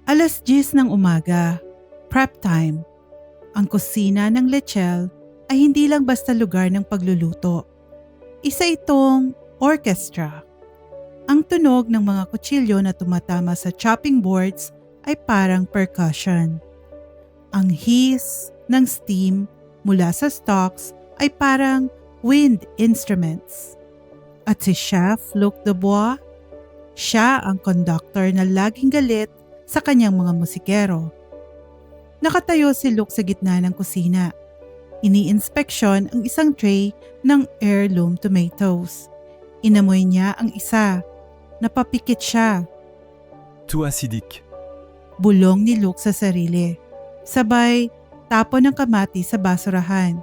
10:00 ng umaga, prep time. Ang kusina ng Lechel ay hindi lang basta lugar ng pagluluto. Isa itong orchestra. Ang tunog ng mga kutsilyo na tumatama sa chopping boards ay parang percussion. Ang hiss ng steam mula sa stalks ay parang wind instruments. At si Chef Luc Dubois, siya ang conductor na laging galit sa kanyang mga musikero. Nakatayo si Luc sa gitna ng kusina. Ini-inspeksyon ang isang tray ng heirloom tomatoes. Inamoy niya ang isa. Napapikit siya. Tout acidique. Bulong ni Luc sa sarili. Sabay, tapon ng kamati sa basurahan.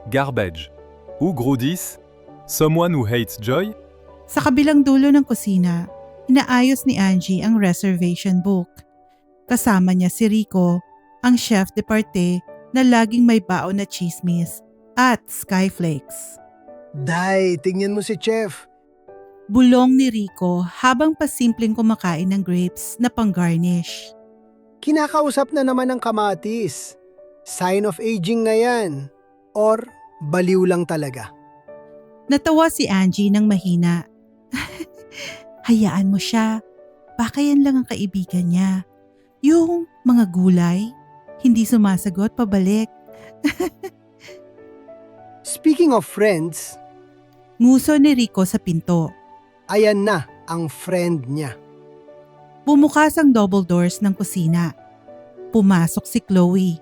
Garbage. Ou Grodis? Someone who hates joy? Sa kabilang dulo ng kusina, inaayos ni Angie ang reservation book. Kasama niya si Rico, ang chef de parte na laging may baon na chismis at skyflakes. Day, tingnan mo si Chef. Bulong ni Rico habang pasimpleng kumakain ng grapes na pang-garnish. Kinakausap na naman ng kamatis. Sign of aging na yan. Or baliw lang talaga. Natawa si Angie ng mahina. Hayaan mo siya. Baka yan lang ang kaibigan niya. Yung mga gulay, hindi sumasagot pabalik. Speaking of friends, Nguso ni Rico sa pinto. ayan na ang friend niya. Bumukas ang double doors ng kusina. Pumasok si Chloe.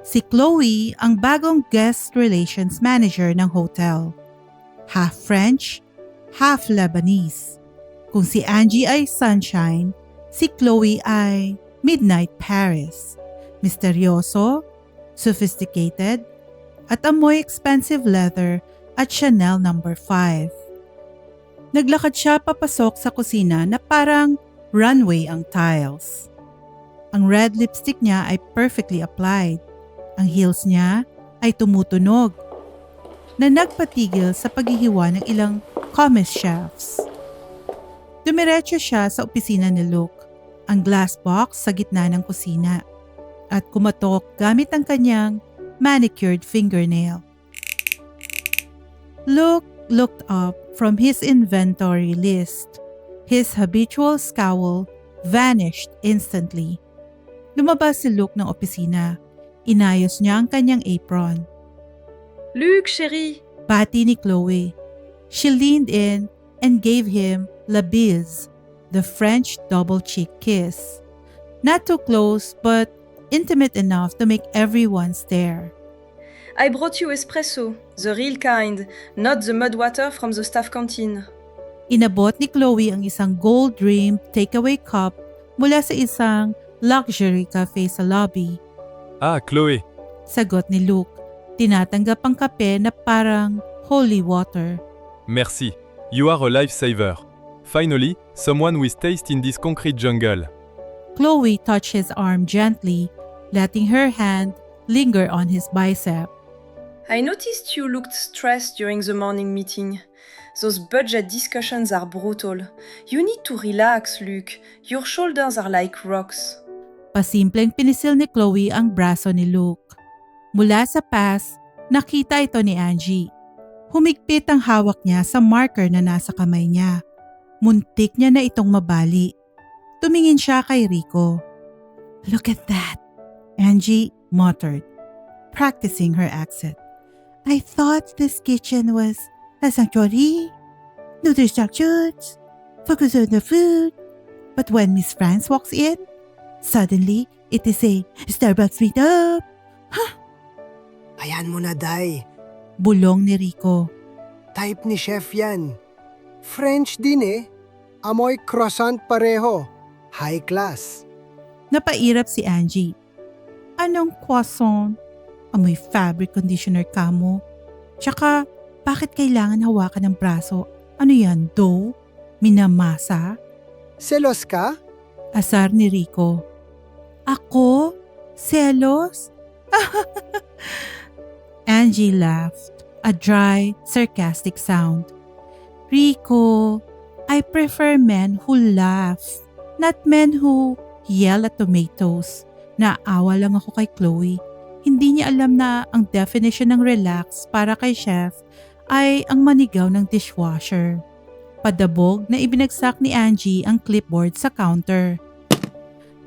Si Chloe ang bagong guest relations manager ng hotel. Half French, half Lebanese. Kung si Angie ay sunshine, si Chloe ay Midnight Paris. Misteryoso, sophisticated, at amoy expensive leather at Chanel No. 5. Naglakad siya papasok sa kusina na parang runway ang tiles. Ang red lipstick niya ay perfectly applied. Ang heels niya ay tumutunog na nagpatigil sa paghihiwa ng ilang commis chefs. Dumiretso siya sa opisina ni Luc, ang glass box sa gitna ng kusina, at kumatok gamit ang kanyang manicured fingernail. Luc looked up from his inventory list. His habitual scowl vanished instantly. Lumabas si Luc ng opisina. Inayos niya ang kanyang apron. Luc, chérie! Bati ni Chloe. She leaned in and gave him la bise, the French double cheek kiss. Not too close, but intimate enough to make everyone stare. I brought you espresso, the real kind, not the mud water from the staff canteen. Inabot ni Chloe ang isang gold rimmed takeaway cup mula sa isang luxury cafe sa lobby. Ah, Chloé. Sagot ni Luc. Tinatanggap ang kape na parang holy water. Merci. You are a lifesaver. Finally, someone with taste in this concrete jungle. Chloe touched his arm gently, letting her hand linger on his bicep. I noticed you looked stressed during the morning meeting. Those budget discussions are brutal. You need to relax, Luc. Your shoulders are like rocks. Pasimpleng pinisil ni Chloe ang braso ni Luc. Mula sa pass, nakita ito ni Angie. Humigpit ang hawak niya sa marker na nasa kamay niya. Muntik niya na itong mabali. Tumingin siya kay Rico. Look at that, Angie muttered, practicing her accent. I thought this kitchen was a sanctuary. No distractions. Focus on the food. But when Miss France walks in, suddenly it is a Starbucks meetup. Ayan mo na, Day. Bulong ni Rico. Type ni Chef yan. French din eh. Amoy croissant pareho. High class. Napairap si Angie. Anong croissant? Amoy fabric conditioner ka mo. Tsaka, bakit kailangan hawakan ng braso? Ano yan, dough? Minamasa? Selos ka? Asar ni Rico. Ako? Selos? Angie laughed, a dry, sarcastic sound. Rico, I prefer men who laugh, not men who He yelled at Tomatoes. Naawa lang ako kay Chloe. Hindi niya alam na ang definition ng relax para kay Chef ay ang manigaw ng dishwasher. Padabog na ibinagsak ni Angie ang clipboard sa counter.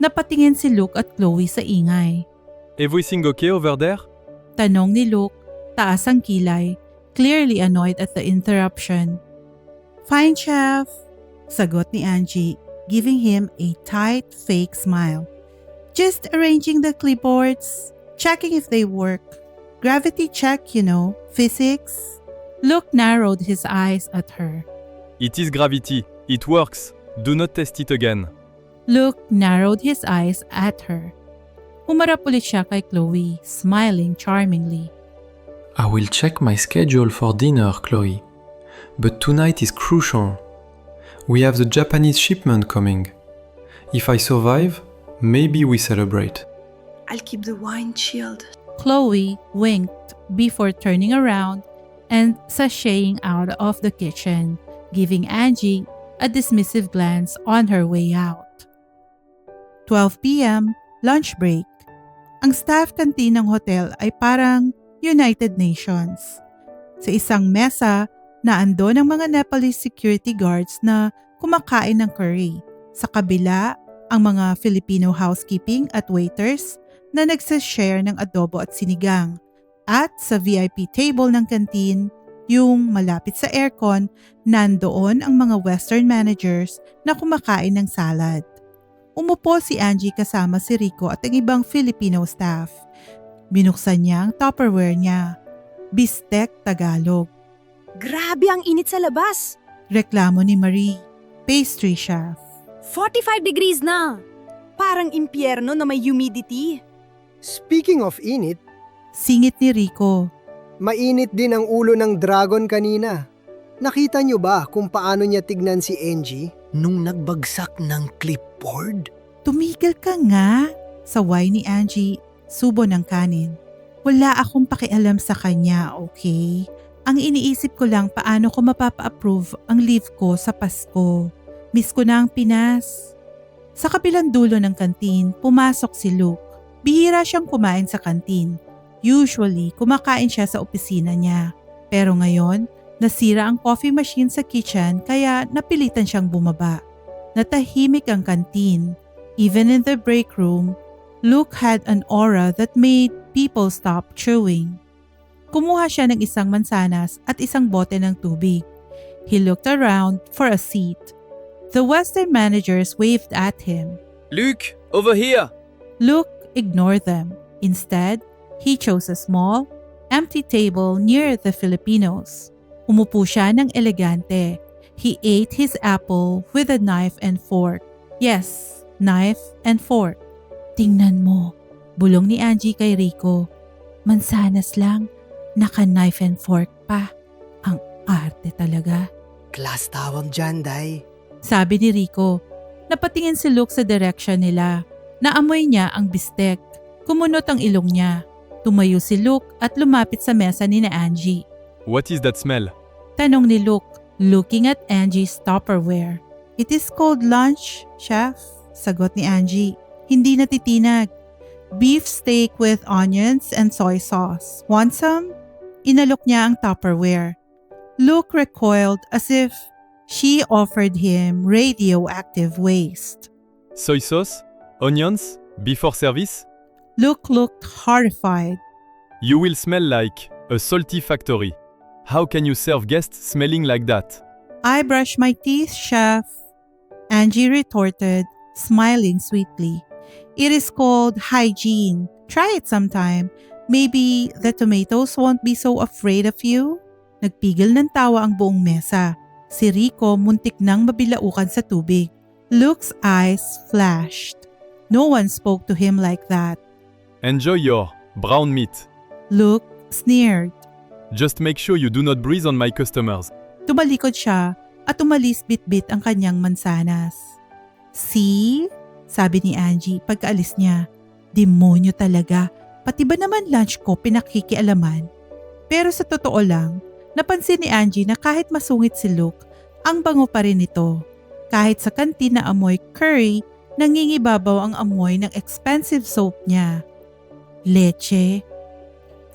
Napatingin si Luke at Chloe sa ingay. Everything okay over there? Tanong ni Luke, taas ang kilay, clearly annoyed at the interruption. Fine, Chef, sagot ni Angie, giving him a tight, fake smile. Just arranging the clipboards, checking if they work. Gravity check, physics. Luke narrowed his eyes at her. It is gravity. It works. Do not test it again. Luke narrowed his eyes at her. Humarap ulit siya kay Chloe, smiling charmingly. I will check my schedule for dinner, Chloe. But tonight is crucial. We have the Japanese shipment coming. If I survive, maybe we celebrate. I'll keep the wine chilled. Chloe winked before turning around and sashaying out of the kitchen, giving Angie a dismissive glance on her way out. 12 p.m., lunch break. Ang staff canteen ng hotel ay parang United Nations. Sa isang mesa, naandon ang mga Nepalese security guards na kumakain ng curry. Sa kabila, ang mga Filipino housekeeping at waiters na nagsashare ng adobo at sinigang. At sa VIP table ng canteen, yung malapit sa aircon, nandoon ang mga Western managers na kumakain ng salad. Umupo si Angie kasama si Rico at ang ibang Filipino staff. Binuksan niya ang Tupperware niya. Bistek Tagalog. Grabe ang init sa labas. Reklamo ni Marie, pastry chef. 45 degrees na. Parang impyerno na may humidity. Speaking of init, Singit ni Rico. mainit din ang ulo ng dragon kanina. Nakita niyo ba kung paano niya tignan si Angie nung nagbagsak ng clipboard? Tumigil ka nga. Saway ni Angie, subo ng kanin. Wala akong pakialam sa kanya, okay? Ang iniisip ko lang paano ko mapapa-approve ang leave ko sa Pasko. Miss ko na ang Pinas. Sa kabilang dulo ng kantin, pumasok si Luke. Bihira siyang kumain sa kantin. Usually, kumakain siya sa opisina niya. Pero ngayon, nasira ang coffee machine sa kitchen kaya napilitan siyang bumaba. Natahimik ang kantin. Even in the break room, Luke had an aura that made people stop chewing. Kumuha siya ng isang mansanas at isang bote ng tubig. He looked around for a seat. The Western managers waved at him. Luke, over here! Luke ignored them. Instead, he chose a small, empty table near the Filipinos. Umupo siya ng elegante. He ate his apple with a knife and fork. Yes, knife and fork. Tingnan mo, bulong ni Angie kay Rico. Mansanas lang, naka-knife and fork pa. Ang arte talaga. Class tawag dyan, Day. Sabi ni Rico. Napatingin si Luke sa direction nila. Naamoy niya ang bistek. Kumunot ang ilong niya. Tumayo si Luke at lumapit sa mesa ni na Angie. What is that smell? Tanong ni Luke, looking at Angie's Tupperware. It is called lunch, chef, sagot ni Angie. Hindi natitinag. Beef steak with onions and soy sauce. Want some? Inalok niya ang Tupperware. Luke recoiled as if she offered him radioactive waste. Soy sauce? Onions? Before service? Luke looked horrified. You will smell like a salty factory. How can you serve guests smelling like that? I brush my teeth, chef. Angie retorted, smiling sweetly. It is called hygiene. Try it sometime. Maybe the tomatoes won't be so afraid of you. Nagpigil ng tawa ang buong mesa. Si Rico muntik nang mabilaukan sa tubig. Luke's eyes flashed. No one spoke to him like that. Enjoy your brown meat. Luke sneered. Just make sure you do not breathe on my customers. Tumalikod siya at umalis bit-bit ang kanyang mansanas. See? Sabi ni Angie pagkaalis niya. Demonyo talaga. Pati ba naman lunch ko pinakikialaman? Pero sa totoo lang, napansin ni Angie na kahit masungit si Luke, ang bango pa rin ito. Kahit sa kantin na amoy curry nangingibabaw ang amoy ng expensive soap niya. Leche.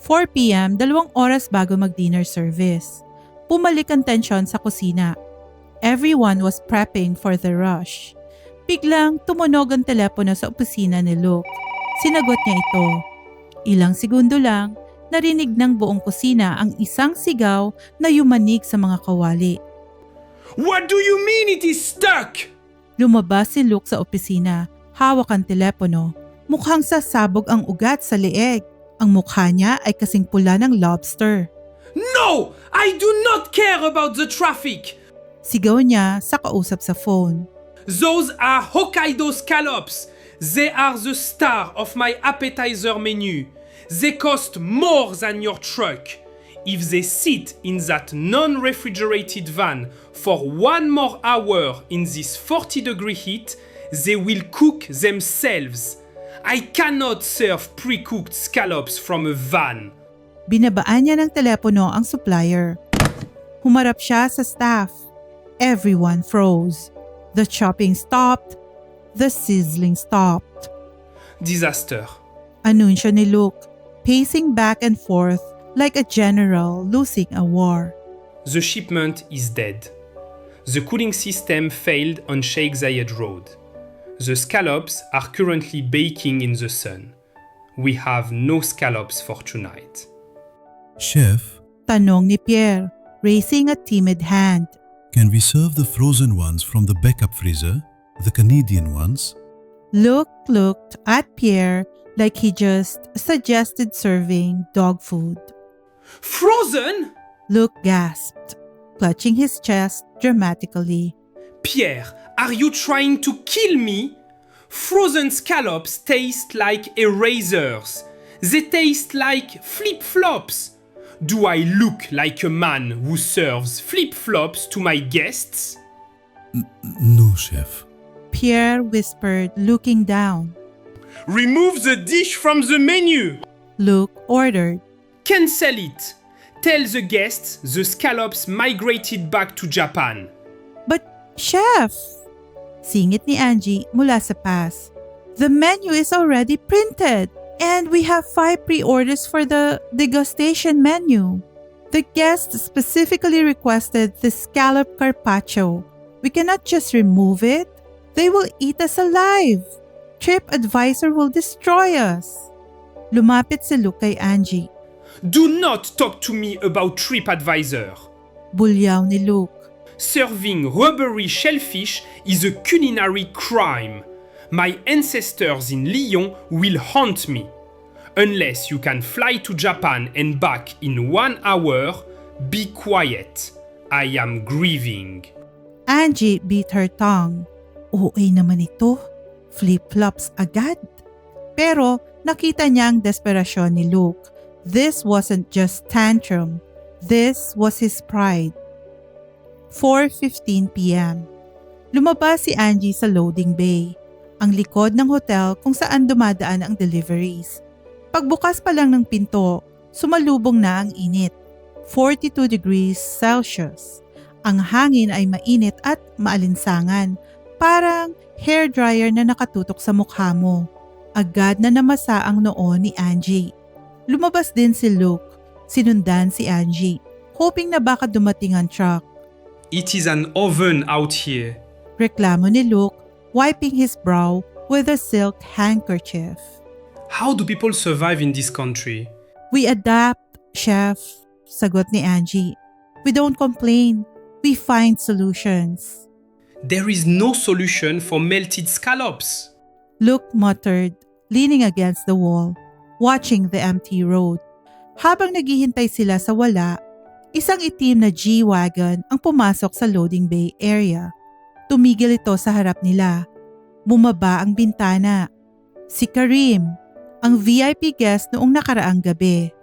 4 p.m., 2 oras bago mag-dinner service. Pumalik ang tensyon sa kusina. Everyone was prepping for the rush. Biglang tumunog ang telepono sa opisina ni Luke. Sinagot niya ito. Ilang segundo lang, narinig ng buong kusina ang isang sigaw na yumanig sa mga kawali. What do you mean it is stuck? Lumabas si Luke sa opisina, hawak ang telepono. Mukhang sasabog ang ugat sa leeg. Ang mukha niya ay kasing pula ng lobster. No! I do not care about the traffic! Sigaw niya sa kausap sa phone. Those are Hokkaido scallops. They are the star of my appetizer menu. They cost more than your truck. If they sit in that non-refrigerated van for 1 more hour in this 40-degree heat, they will cook themselves. I cannot serve pre-cooked scallops from a van. Binabaan niya ng telepono ang supplier. Humarap siya sa staff. Everyone froze. The chopping stopped. The sizzling stopped. Disaster. Anunsyo ni Luke, pacing back and forth like a general losing a war. The shipment is dead. The cooling system failed on Sheikh Zayed Road. The scallops are currently baking in the sun. We have no scallops for tonight. Chef, Tanong ni Pierre, raising a timid hand. can we serve the frozen ones from the backup freezer? The Canadian ones? Luke looked at Pierre like he just suggested serving dog food. Frozen? Luke gasped, clutching his chest dramatically. Pierre, are you trying to kill me? Frozen scallops taste like erasers. They taste like flip-flops. Do I look like a man who serves flip-flops to my guests? No, chef. Pierre whispered, looking down. Remove the dish from the menu. Luke ordered. Cancel it. Tell the guests the scallops migrated back to Japan. But, Chef! Singit ni Angie mula sa pass. The menu is already printed and we have 5 pre-orders for the degustation menu. The guests specifically requested the scallop carpaccio. We cannot just remove it. They will eat us alive. TripAdvisor will destroy us. Lumapit si Luke kay Angie. Do not talk to me about TripAdvisor. Bulyaw ni Luke. Serving rubbery shellfish is a culinary crime. My ancestors in Lyon will haunt me. Unless you can fly to Japan and back in 1 hour, be quiet. I am grieving. Angie bit her tongue. OA naman ito. Flip-flops agad. Pero nakita niya ang desperasyon ni Luke. This wasn't just tantrum. This was his pride. 4:15 p.m. Lumabas si Angie sa loading bay, ang likod ng hotel kung saan dumadaan ang deliveries. Pagbukas pa lang ng pinto, sumalubong na ang init. 42 degrees Celsius. Ang hangin ay mainit at maalinsangan, parang hair dryer na nakatutok sa mukha mo. Agad na namasa ang noo ni Angie. Lumabas din si Luke, sinundan si Angie, hoping na baka dumating ang truck. It is an oven out here. Reklamo ni Luke, wiping his brow with a silk handkerchief. How do people survive in this country? We adapt, Chef, sagot ni Angie. We don't complain. We find solutions. There is no solution for melted scallops. Luke muttered, leaning against the wall, watching the empty road. Habang naghihintay sila sa wala, isang itim na G-Wagon ang pumasok sa loading bay area. Tumigil ito sa harap nila. Bumaba ang bintana. Si Karim, ang VIP guest noong nakaraang gabi.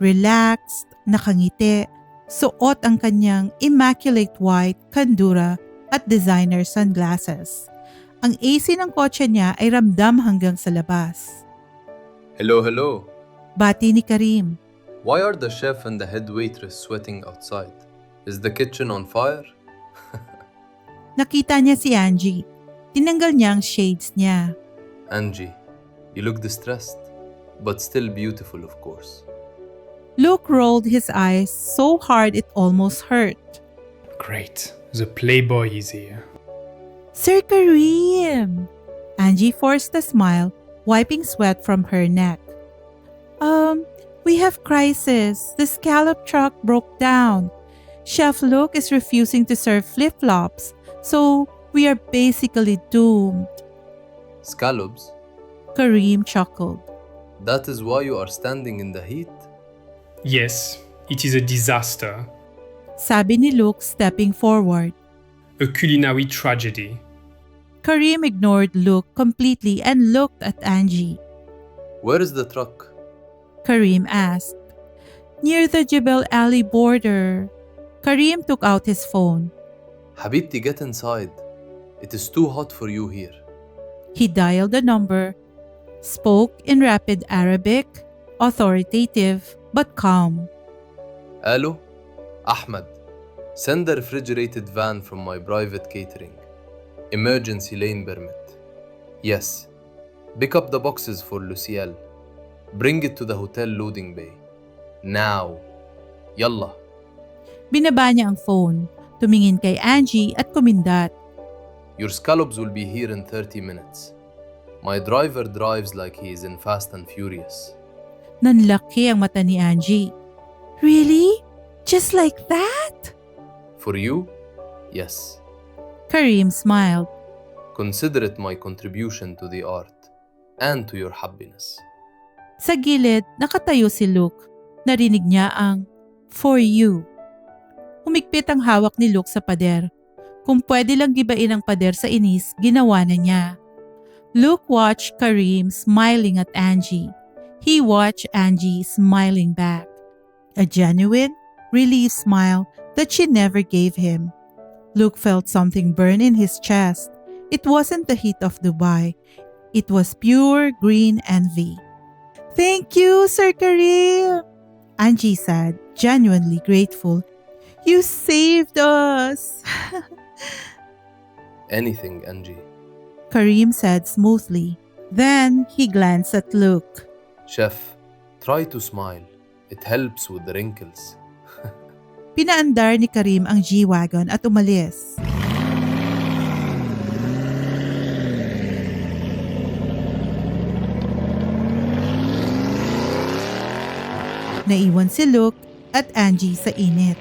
Relaxed, nakangiti, suot ang kanyang immaculate white kandura at designer sunglasses. Ang AC ng kotse niya ay ramdam hanggang sa labas. Hello, hello. Bati ni Karim. Why are the chef and the head waitress sweating outside? Is the kitchen on fire? Nakita niya si Angie. Tinanggal niya ang shades niya. Angie, you look distressed, but still beautiful, of course. Luke rolled his eyes so hard it almost hurt. Great. The playboy is here. Sir Kareem! Angie forced a smile, wiping sweat from her neck. We have crisis. The scallop truck broke down. Chef Luke is refusing to serve flip-flops, so we are basically doomed. Scallops? Kareem chuckled. That is why you are standing in the heat? Yes, it is a disaster. Sabi ni Luke stepping forward. A culinary tragedy. Kareem ignored Luke completely and looked at Angie. Where is the truck? Kareem asked. Near the Jebel Ali border. Kareem took out his phone. Habibti, get inside. It is too hot for you here. He dialed the number, spoke in rapid Arabic, authoritative but calm. Hello? Ahmed, send a refrigerated van from my private catering. Emergency lane permit. Yes. Pick up the boxes for Luciel. Bring it to the hotel loading bay. Now. Yalla. Binaba niya ang phone, tumingin kay Angie at kumindat. Your scallops will be here in 30 minutes. My driver drives like he is in Fast and Furious. Nanlaki ang mata ni Angie. Really? Just like that? For you? Yes. Kareem smiled. Consider it my contribution to the art and to your happiness. Sa gilid, nakatayo si Luke. Narinig niya ang, "For you." Humigpit ang hawak ni Luke sa pader. Kung pwede lang gibain ang pader sa inis, ginawa na niya. Luke watched Kareem smiling at Angie. He watched Angie smiling back. A genuine, relieved smile that she never gave him. Luke felt something burn in his chest. It wasn't the heat of Dubai. It was pure green envy. "Thank you, Sir Kareem," Angie said, genuinely grateful. "You saved us." Anything, Angie. Kareem said smoothly. Then he glanced at Luke. Chef, try to smile. It helps with the wrinkles. Pinaandar ni Kareem ang G-Wagon at umalis. Naiwan si Luke at Angie sa init.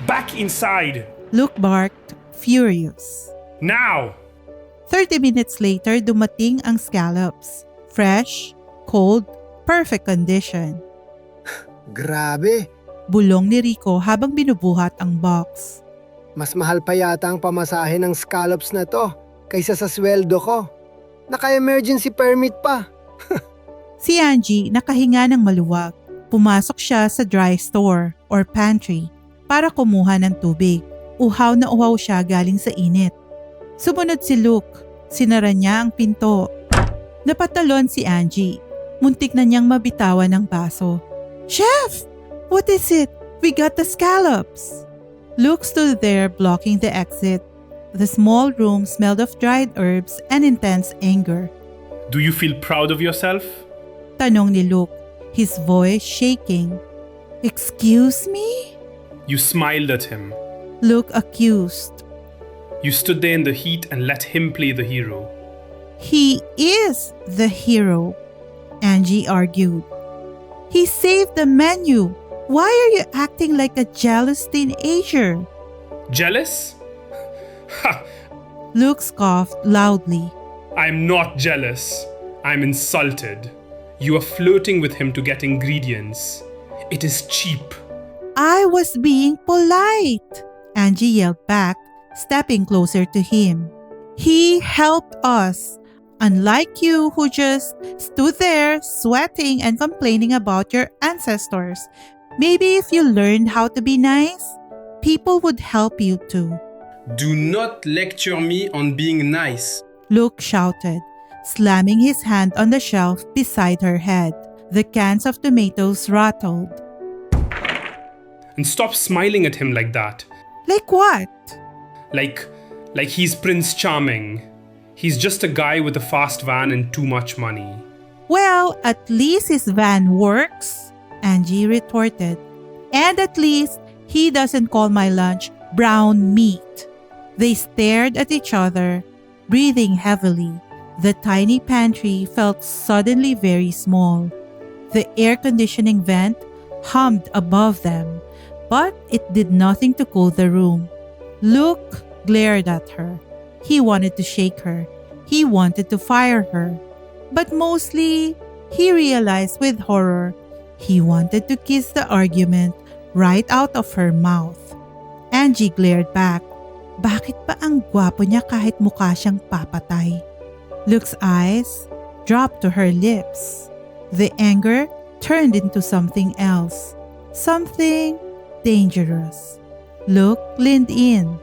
Back inside! Luke barked, furious. Now! 30 minutes later, dumating ang scallops. Fresh, cold, perfect condition. Grabe, Bulong ni Rico habang binubuhat ang box. mas mahal pa yata ang pamasahe ng scallops na to kaysa sa sweldo ko. Naka-emergency permit pa. Si Angie nakahinga ng maluwag. Pumasok siya sa dry store or pantry para kumuha ng tubig. Uhaw na uhaw siya galing sa init. Sumunod si Luke. Sinara niya ang pinto. Napatalon si Angie. Muntik na niyang mabitawan ng baso. "Chef! What is it? We got the scallops!" Luke stood there blocking the exit. The small room smelled of dried herbs and intense anger. Do you feel proud of yourself? Tanong ni Luke, his voice shaking. "Excuse me?" You smiled at him. Luke accused. You stood there in the heat and let him play the hero. "He is the hero," Angie argued. "He saved the menu. Why are you acting like a jealous teenager?" Jealous? Ha! Luke scoffed loudly. I'm not jealous. I'm insulted. You are flirting with him to get ingredients. It is cheap. "I was being polite," Angie yelled back, stepping closer to him. "He helped us. Unlike you who just stood there sweating and complaining about your ancestors. Maybe if you learned how to be nice, people would help you too." Do not lecture me on being nice. Luke shouted, slamming his hand on the shelf beside her head. The cans of tomatoes rattled. And stop smiling at him like that. "Like what?" Like he's Prince Charming. He's just a guy with a fast van and too much money. Well, at least his van works, Angie retorted. And at least he doesn't call my lunch brown meat. They stared at each other, breathing heavily. The tiny pantry felt suddenly very small. The air conditioning vent hummed above them, but it did nothing to cool the room. Luke glared at her. He wanted to shake her. He wanted to fire her. But mostly, he realized with horror, he wanted to kiss the argument right out of her mouth. Angie glared back. Bakit ba ang gwapo niya kahit mukha siyang papatay? Luke's eyes dropped to her lips. The anger turned into something else. Something dangerous. Luke leaned in.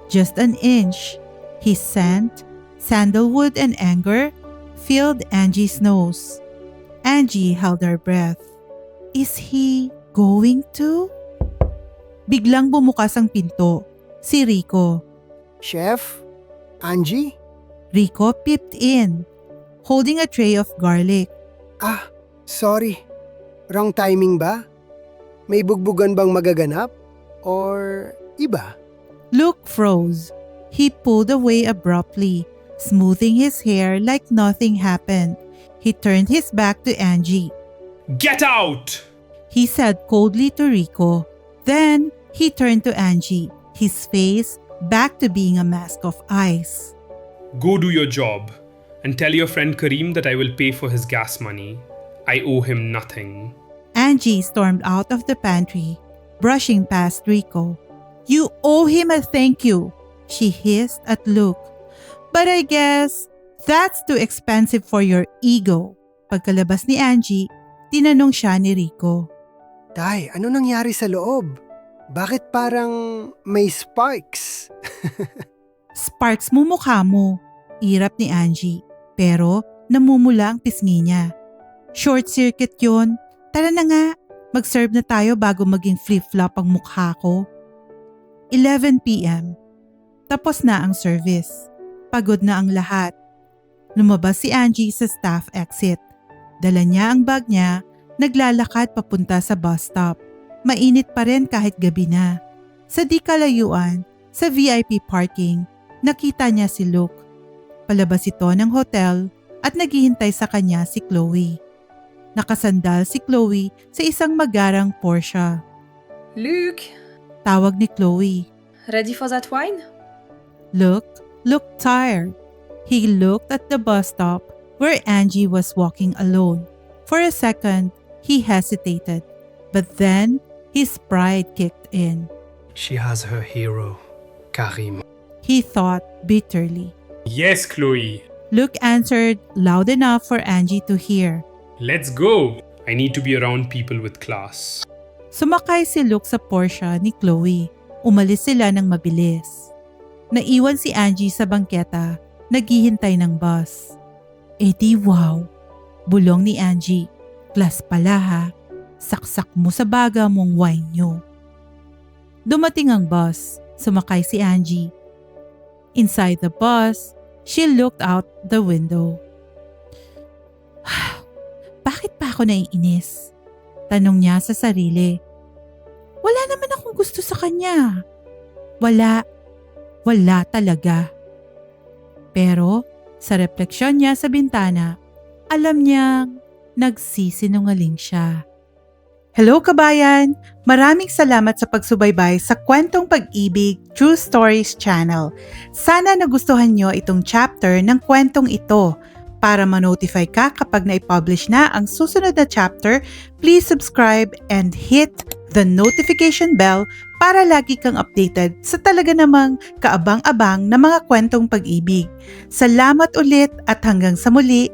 Just an inch. His scent, sandalwood and anger, filled Angie's nose. Angie held her breath. Is he going to? Biglang bumukas ang pinto. Si Rico. Chef? Angie? Rico peeped in, holding a tray of garlic. Ah, sorry. Wrong timing ba? May bugbugan bang magaganap? Or iba? Luke froze. He pulled away abruptly, smoothing his hair like nothing happened. He turned his back to Angie. Get out! He said coldly to Rico. Then he turned to Angie, his face back to being a mask of ice. Go do your job and tell your friend Kareem that I will pay for his gas money. I owe him nothing. Angie stormed out of the pantry, brushing past Rico. You owe him a thank you, she hissed at Luke. But I guess that's too expensive for your ego. Pagkalabas ni Angie, tinanong siya ni Rico. Tay, ano nangyari sa loob? Bakit parang may sparks? Sparks mo mukha mo, irap ni Angie. Pero namumula ang pisngi niya. Short circuit yun. Tara na nga, mag-serve na tayo bago maging flip-flop ang mukha ko. 11 p.m. Tapos na ang service. Pagod na ang lahat. Lumabas si Angie sa staff exit. Dala niya ang bag niya, naglalakad papunta sa bus stop. Mainit pa rin kahit gabi na. Sa di kalayuan, sa VIP parking, nakita niya si Luke. Palabas ito ng hotel at naghihintay sa kanya si Chloe. Nakasandal si Chloe sa isang magarang Porsche. Luke, Tawag ni Chloe. ready for that wine? Luke looked tired. He looked at the bus stop where Angie was walking alone. For a second, he hesitated. But then, his pride kicked in. She has her hero, Karim. He thought bitterly. Yes, Chloe. Luke answered loud enough for Angie to hear. Let's go. I need to be around people with class. Sumakay si Luke sa Porsche ni Chloe. Umalis sila ng mabilis. Naiwan si Angie sa bangketa, naghihintay ng bus. Eh di wow, bulong ni Angie. Class pala ha, saksak mo sa baga mong wine nyo. Dumating ang bus, sumakay si Angie. Inside the bus, she looked out the window. Bakit pa ako naiinis? Tanong niya sa sarili. Wala naman akong gusto sa kanya. Wala talaga. Pero sa refleksyon niya sa bintana, alam niyang nagsisinungaling siya. Hello kabayan! Maraming salamat sa pagsubaybay sa Kwentong Pag-ibig True Stories channel. Sana nagustuhan niyo itong chapter ng kwentong ito. Para ma-notify ka kapag na-publish na ang susunod na chapter, please subscribe and hit the notification bell para lagi kang updated sa talaga namang kaabang-abang na mga kwentong pag-ibig. Salamat ulit at hanggang sa muli,